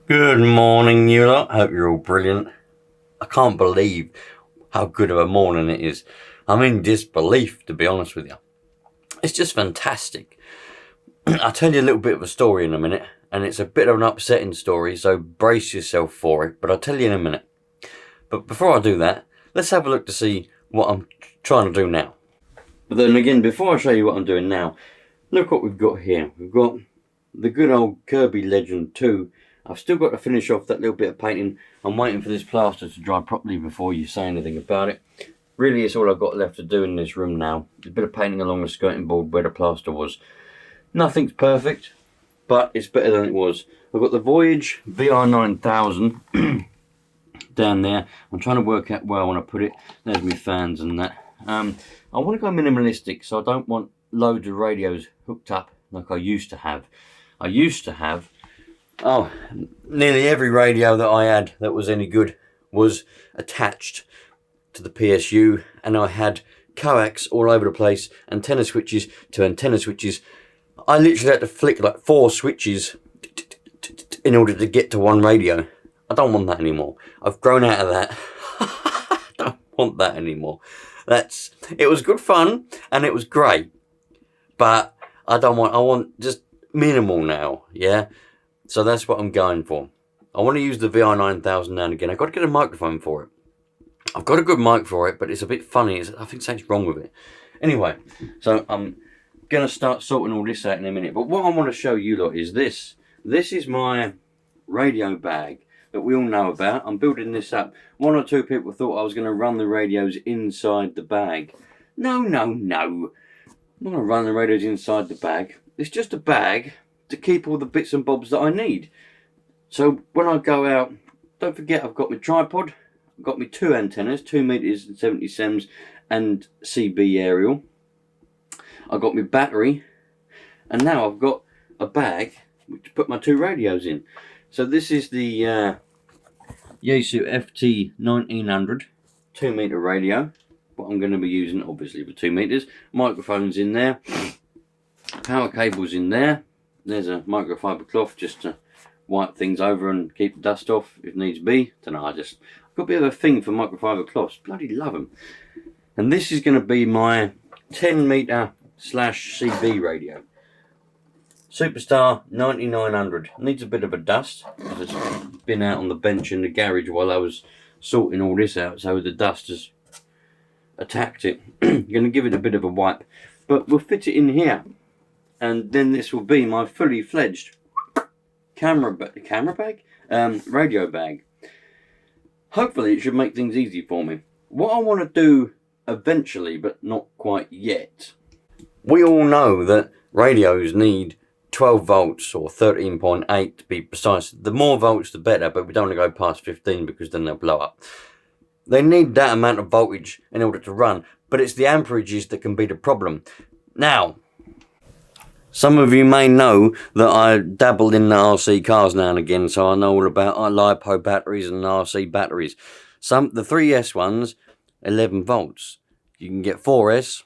Good morning, you lot. Hope you're all brilliant. I can't believe how good of a morning it is. I'm in disbelief, to be honest with you. It's just fantastic. I'll tell you a little bit of a story in a minute, and it's a bit of an upsetting story, so brace yourself for it, but I'll tell you in a minute. But before I do that, let's have a look to see what I'm trying to do now. But then again, before I show you what I'm doing now, look what we've got here. We've got the good old Kirby Legend 2. I've still got to finish off that little bit of painting. I'm waiting for this plaster to dry properly before you say anything about it. Really, it's all I've got left to do in this room now. A bit of painting along the skirting board where the plaster was. Nothing's perfect, but it's better than it was. I've got the Voyage VR9000 down there. I'm trying to work out where I want to put it. There's my fans and that. I want to go minimalistic, so I don't want loads of radios hooked up like I used to have. I used to have nearly every radio that I had that was any good was attached to the PSU, and I had coax all over the place, antenna switches to antenna switches. I literally had to flick like 4 switches in order to get to one radio. I don't want that anymore. I've grown out of that. I don't want that anymore. It was good fun and it was great, but I want just minimal now, yeah? So that's what I'm going for. I want to use the VR9000 now and again. I've got to get a microphone for it. I've got a good mic for it, but it's a bit funny. I think something's wrong with it. Anyway, so I'm going to start sorting all this out in a minute. But what I want to show you lot is this. This is my radio bag that we all know about. I'm building this up. 1 or 2 people thought I was going to run the radios inside the bag. No, no, no. I'm not going to run the radios inside the bag. It's just a bag to keep all the bits and bobs that I need. So when I go out, don't forget I've got my tripod, I've got my 2 antennas, 2 meters and 70 sems and CB aerial. I've got my battery, and now I've got a bag to put my 2 radios in. So this is the Yaesu FT1900 2 meter radio, what I'm going to be using obviously for 2 meters. Microphones in there, power cables in there. There's a microfiber cloth just to wipe things over and keep the dust off if needs be. Don't know, I've got a bit of a thing for microfiber cloths. Bloody love them. And this is going to be my 10 meter / CB radio. Superstar 9900. Needs a bit of a dust. It's been out on the bench in the garage while I was sorting all this out, so the dust has attacked it. Going to give it a bit of a wipe, but we'll fit it in here. And then this will be my fully fledged radio bag. Hopefully it should make things easy for me. What I want to do eventually, but not quite yet. We all know that radios need 12 volts or 13.8 to be precise. The more volts the better, but we don't want to go past 15 because then they'll blow up. They need that amount of voltage in order to run, but it's the amperages that can be the problem. Now, some of you may know that I dabbled in the RC cars now and again, so I know all about LiPo batteries and RC batteries. The 3S ones, 11 volts. You can get 4S,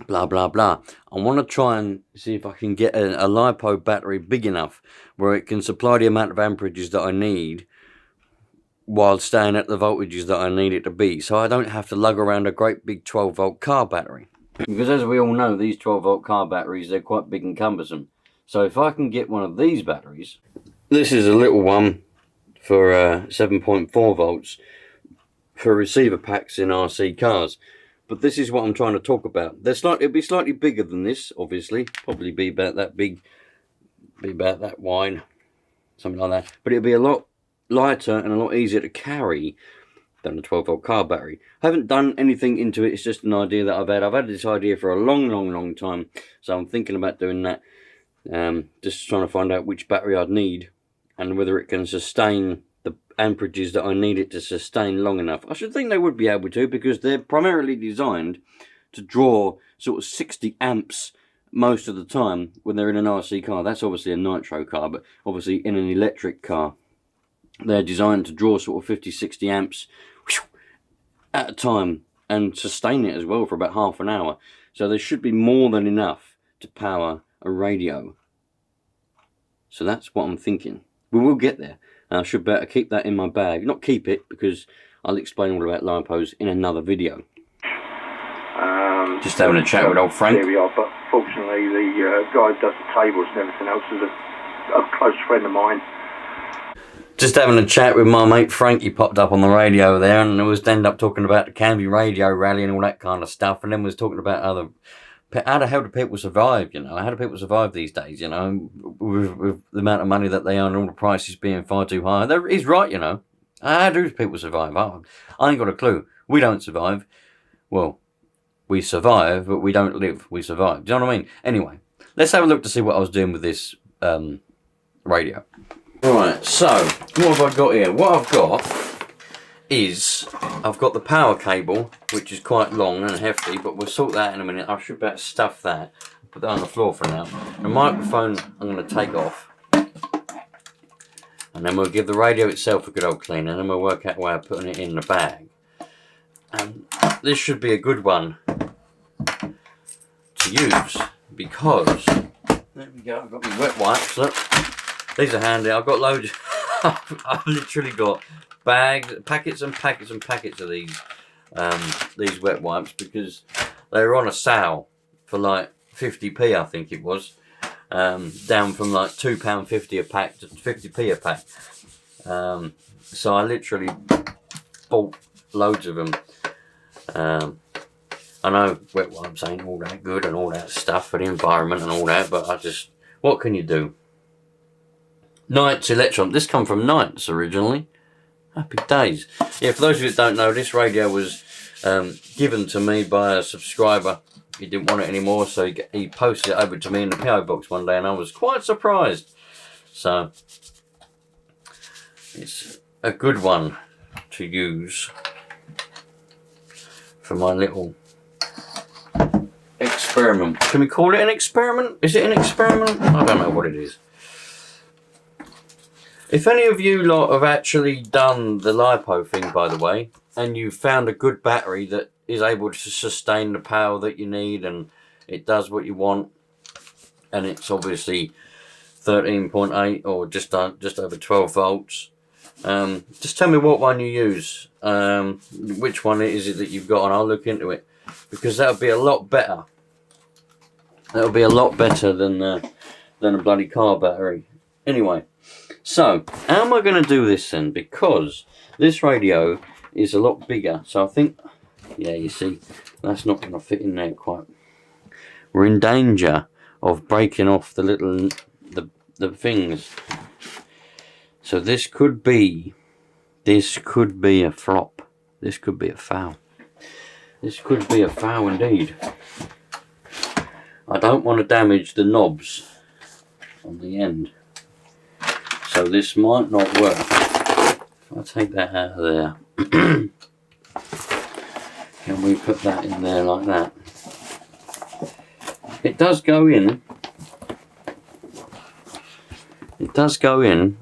blah, blah, blah. I want to try and see if I can get a LiPo battery big enough where it can supply the amount of amperages that I need while staying at the voltages that I need it to be, so I don't have to lug around a great big 12 volt car battery. Because as we all know, these 12 volt car batteries, they're quite big and cumbersome. So if I can get one of these batteries, this is a little one for 7.4 volts for receiver packs in RC cars. But this is what I'm trying to talk about. It'll be slightly bigger than this, obviously. Probably be about that big, be about that wide, something like that. But it'll be a lot lighter and a lot easier to carry than the 12 volt car battery. I haven't done anything into it. It's just an idea that I've had. I've had this idea for a long time, so I'm thinking about doing that. Just trying to find out which battery I'd need and whether it can sustain the amperages that I need it to sustain long enough. I should think they would be able to, because they're primarily designed to draw sort of 60 amps most of the time when they're in an RC car. That's obviously a nitro car, but obviously in an electric car they're designed to draw sort of 50-60 amps at a time and sustain it as well for about half an hour. So there should be more than enough to power a radio. So that's what I'm thinking. We will get there. And I should better keep that in my bag. Not keep it, because I'll explain all about LiPos in another video. Just having a chat with old Frank. There we are, but fortunately the guy who does the tables and everything else is a close friend of mine. Just having a chat with my mate Frank. He popped up on the radio there, and we was end up talking about the Canby radio rally and all that kind of stuff, and then we was talking about how the hell do people survive, you know? How do people survive these days, you know, with the amount of money that they earn and all the prices being far too high? He's right, you know. How do people survive? I ain't got a clue. We don't survive. Well, we survive, but we don't live. We survive. Do you know what I mean? Anyway, let's have a look to see what I was doing with this radio. Right, so what have I got here? What I've got is I've got the power cable, which is quite long and hefty, but we'll sort that in a minute. I should better stuff that. Put that on the floor for now. The microphone I'm going to take off, and then we'll give the radio itself a good old clean, and then we'll work out a way of putting it in the bag. And this should be a good one to use, because there we go. I've got my wet wipes. Look, these are handy. I've got loads. I've literally got bags, packets and packets and packets of these wet wipes, because they were on a sale for like 50p, I think it was, down from like £2.50 a pack to 50p a pack. So I literally bought loads of them. I know wet wipes ain't all that good and all that stuff for the environment and all that, but what can you do? Knights Electron. This come from Knights originally. Happy days. Yeah, for those of you that don't know, this radio was given to me by a subscriber. He didn't want it anymore, so he posted it over to me in the PO box one day, and I was quite surprised. So it's a good one to use for my little experiment. Can we call it an experiment? Is it an experiment? I don't know what it is. If any of you lot have actually done the LiPo thing, by the way, and you've found a good battery that is able to sustain the power that you need and it does what you want, and it's obviously 13.8 or just over 12 volts, just tell me what one you use, which one is it that you've got, and I'll look into it, because that would be a lot better. That would be a lot better than a bloody car battery. Anyway. So, how am I going to do this then? Because this radio is a lot bigger. So I think, yeah, you see, that's not going to fit in there quite. We're in danger of breaking off the little, the things. So this could be a flop. This could be a foul. This could be a foul indeed. I don't want to damage the knobs on the end. So this might not work. If I take that out of there, can we put that in there like that? It does go in. It does go in,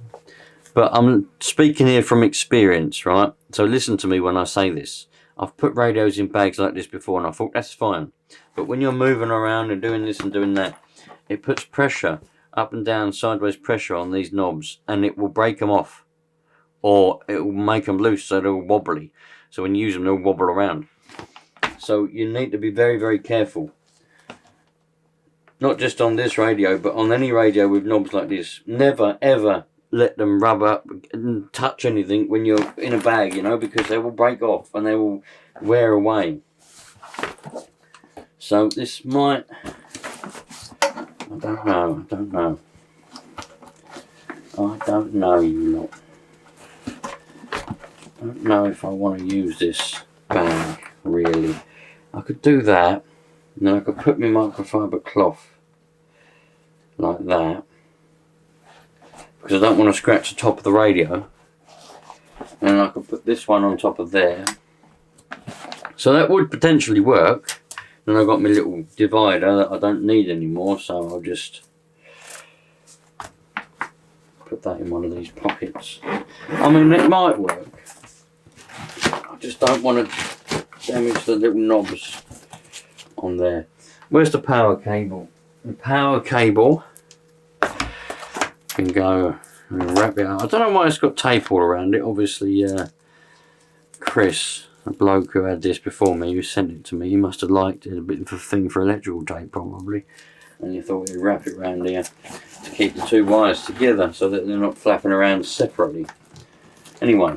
but I'm speaking here from experience, right? So listen to me when I say this. I've put radios in bags like this before, and I thought that's fine. But when you're moving around and doing this and doing that, it puts pressure, up and down, sideways pressure on these knobs, and it will break them off, or it will make them loose so they're wobbly. So when you use them, they'll wobble around. So you need to be very, very careful. Not just on this radio, but on any radio with knobs like this. Never, ever let them rub up and touch anything when you're in a bag, you know, because they will break off and they will wear away. So this might... I don't know, you lot. I don't know if I want to use this bag, really. I could do that, and then I could put my microfiber cloth like that, because I don't want to scratch the top of the radio. And then I could put this one on top of there. So that would potentially work. Then I've got my little divider that I don't need anymore, so I'll just put that in one of these pockets. I mean, it might work. I just don't want to damage the little knobs on there. Where's the power cable? The power cable can go Wrap it up. I don't know why it's got tape all around it. Obviously, Chris, a bloke who had this before me, who sent it to me, he must have liked it, a bit of a thing for electrical tape probably. And he thought he'd wrap it around here to keep the two wires together so that they're not flapping around separately. Anyway,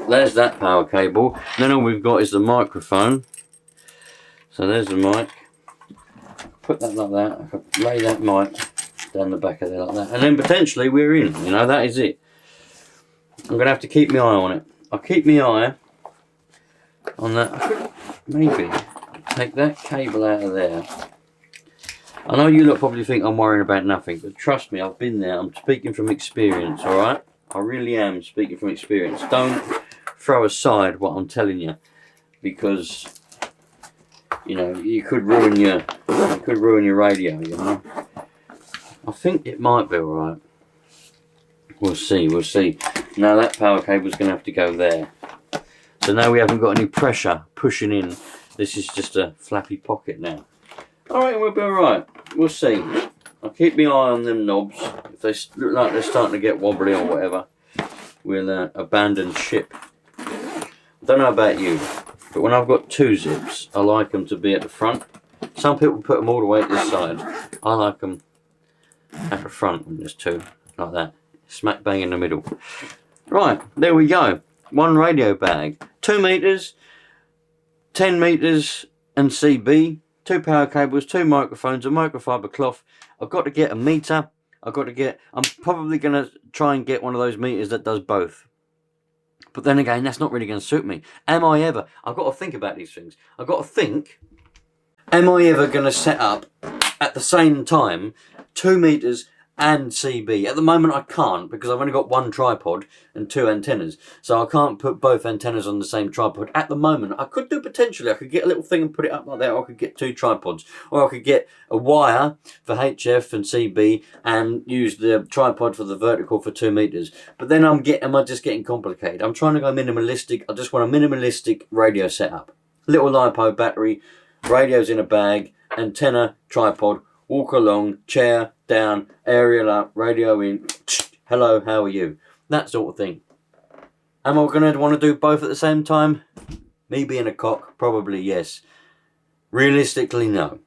there's that power cable. Then all we've got is the microphone. So there's the mic. Put that like that. I could lay that mic down the back of there like that. And then potentially we're in. You know, that is it. I'm going to have to keep my eye on it. I'll keep my eye on that. I could maybe take that cable out of there. I know you lot probably think I'm worrying about nothing, but trust me, I've been there. I'm speaking from experience, alright? I really am speaking from experience. Don't throw aside what I'm telling you, because you know you could ruin your radio. You know, I think it might be alright. We'll see. We'll see. Now that power cable's going to have to go there. So now we haven't got any pressure pushing in. This is just a flappy pocket now. Alright, we'll be alright. We'll see. I'll keep my eye on them knobs. If they look like they're starting to get wobbly or whatever, we'll abandon ship. I don't know about you, but when I've got two zips, I like them to be at the front. Some people put them all the way at this side. I like them at the front when there's two, like that. Smack bang in the middle. Right, there we go. One radio bag. 2 meters, 10 meters and CB. 2 power cables, 2 microphones, a microfiber cloth. I've got to get a meter. I'm probably going to try and get one of those meters that does both. But then again, that's not really going to suit me. I've got to think about these things. I've got to think, am I ever going to set up at the same time 2 meters and CB? At the moment I can't, because I've only got one tripod and 2 antennas, so I can't put both antennas on the same tripod at the moment. I could do potentially, I could get a little thing and put it up like that, or I could get 2 tripods, or I could get a wire for HF and CB and use the tripod for the vertical for 2 meters. But then am I just getting complicated? I'm trying to go minimalistic. I just want a minimalistic radio setup. Little LiPo battery, radios in a bag, antenna, tripod, walk along, chair, down, aerial up, radio in, hello, how are you? That sort of thing. Am I going to want to do both at the same time? Me being a cock, probably yes. Realistically, no.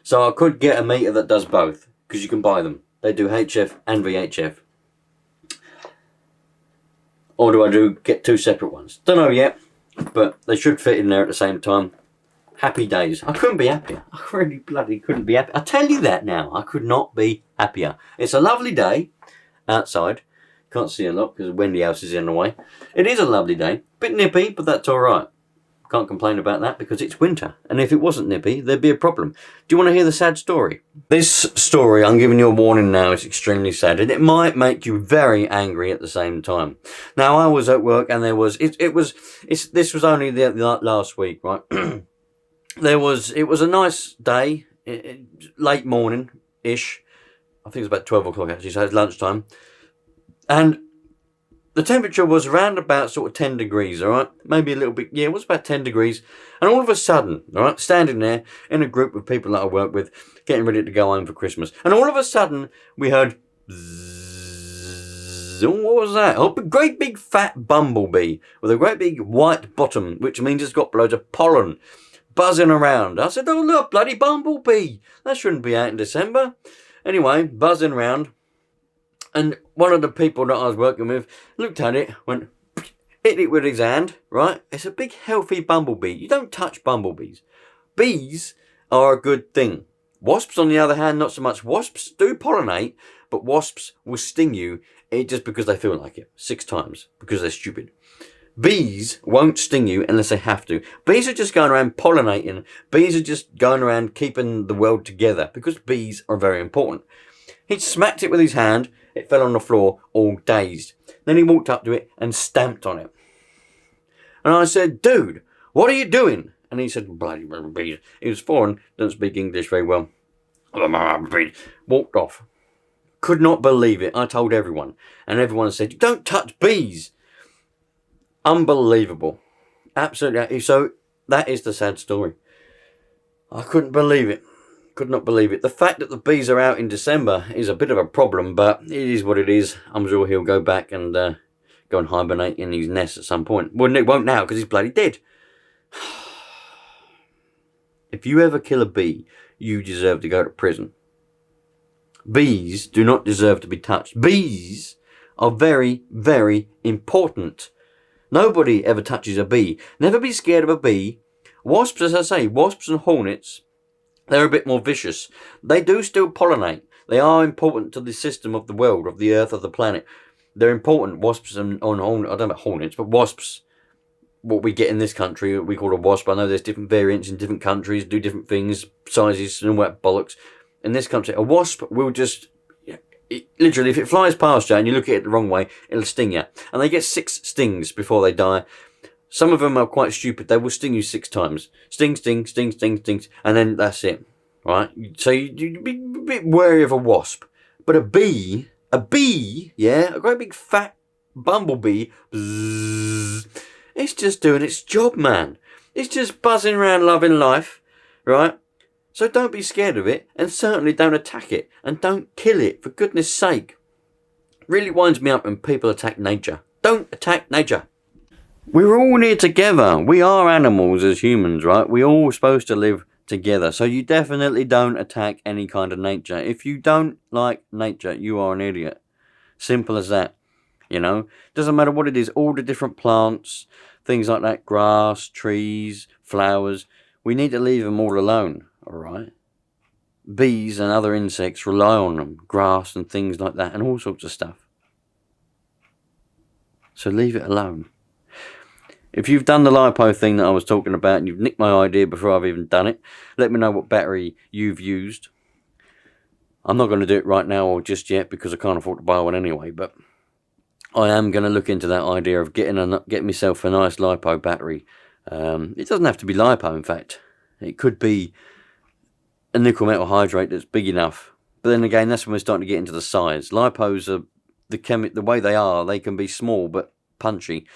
So I could get a meter that does both, because you can buy them. They do HF and VHF. Or do I get 2 separate ones? Don't know yet, but they should fit in there at the same time. Happy days. I couldn't be happier. I really bloody couldn't be happier. I tell you that now. I could not be happier. It's a lovely day outside. Can't see a lot because the windy house is in the way. It is a lovely day. Bit nippy, but that's alright. Can't complain about that because it's winter. And if it wasn't nippy, there'd be a problem. Do you want to hear the sad story? This story, I'm giving you a warning now, is extremely sad. And it might make you very angry at the same time. Now, I was at work and this was only the last week, right? It was a nice day, late morning-ish. I think it was about 12 o'clock actually, so it's lunchtime. And the temperature was around about sort of 10 degrees, all right? Maybe a little bit, yeah, it was about 10 degrees. And all of a sudden, all right, standing there in a group of people that I work with, getting ready to go home for Christmas. And all of a sudden, we heard bzzz. What was that? Oh, a great big fat bumblebee with a great big white bottom, which means it's got loads of pollen buzzing around. I said, oh look, bloody bumblebee. That shouldn't be out in December. Anyway, buzzing around. And one of the people that I was working with looked at it, went, hit it with his hand, right? It's a big healthy bumblebee. You don't touch bumblebees. Bees are a good thing. Wasps, on the other hand, not so much. Wasps do pollinate, but wasps will sting you just because they feel like it. 6 times, because they're stupid. Bees won't sting you unless they have to. Bees are just going around pollinating. Bees are just going around keeping the world together because bees are very important. He smacked it with his hand. It fell on the floor, all dazed. Then he walked up to it and stamped on it. And I said, dude, what are you doing? And he said, bloody bees. He was foreign, doesn't speak English very well. Walked off. Could not believe it. I told everyone. And everyone said, don't touch bees. Unbelievable. Absolutely. So that is the sad story. I couldn't believe it. Could not believe it. The fact that the bees are out in December is a bit of a problem, but it is what it is. I'm sure he'll go back and go and hibernate in his nest at some point. Well, it won't now because he's bloody dead. If you ever kill a bee, you deserve to go to prison. Bees do not deserve to be touched. Bees are very, very important. Nobody ever touches a bee. Never be scared of a bee. Wasps, as I say, wasps and hornets, they're a bit more vicious. They do still pollinate. They are important to the system of the world, of the earth, of the planet. They're important. Wasps and I don't know about hornets, but wasps, what we get in this country, we call a wasp. I know there's different variants in different countries, do different things, sizes and all that bollocks. In this country, a wasp will just, literally, if it flies past you and you look at it the wrong way, it'll sting you. And they get 6 stings before they die. Some of them are quite stupid. They will sting you 6 times. Sting, sting, sting, sting, stings. And then that's it. Right? So you be a bit wary of a wasp. But a bee, yeah, a great big fat bumblebee, bzzz, it's just doing its job, man. It's just buzzing around loving life. Right? So don't be scared of it. And certainly don't attack it. And don't kill it, for goodness sake. Really winds me up when people attack nature. Don't attack nature. We're all here together. We are animals as humans, right? We're all supposed to live together. So you definitely don't attack any kind of nature. If you don't like nature, you are an idiot. Simple as that. You know? Doesn't matter what it is. All the different plants, things like that, grass, trees, flowers. We need to leave them all alone, alright? Bees and other insects rely on them. Grass and things like that and all sorts of stuff. So leave it alone. If you've done the LiPo thing that I was talking about and you've nicked my idea before I've even done it, let me know what battery you've used. I'm not going to do it right now or just yet because I can't afford to buy one anyway, but I am going to look into that idea of getting myself a nice LiPo battery. It doesn't have to be LiPo, in fact. It could be a nickel metal hydrate that's big enough. But then again, that's when we're starting to get into the size. LiPos are the way they are, they can be small but punchy.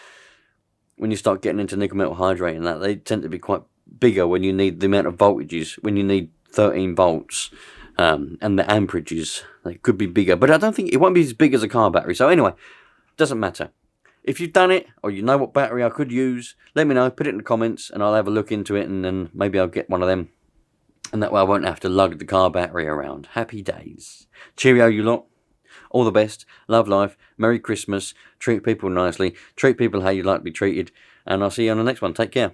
When you start getting into nickel metal hydrate and that, they tend to be quite bigger when you need the amount of voltages, when you need 13 volts, and the amperages, they could be bigger. But I don't think, it won't be as big as a car battery. So anyway, doesn't matter. If you've done it, or you know what battery I could use, let me know, put it in the comments, and I'll have a look into it, and then maybe I'll get one of them. And that way I won't have to lug the car battery around. Happy days. Cheerio, you lot. All the best. Love life. Merry Christmas. Treat people nicely. Treat people how you'd like to be treated. And I'll see you on the next one. Take care.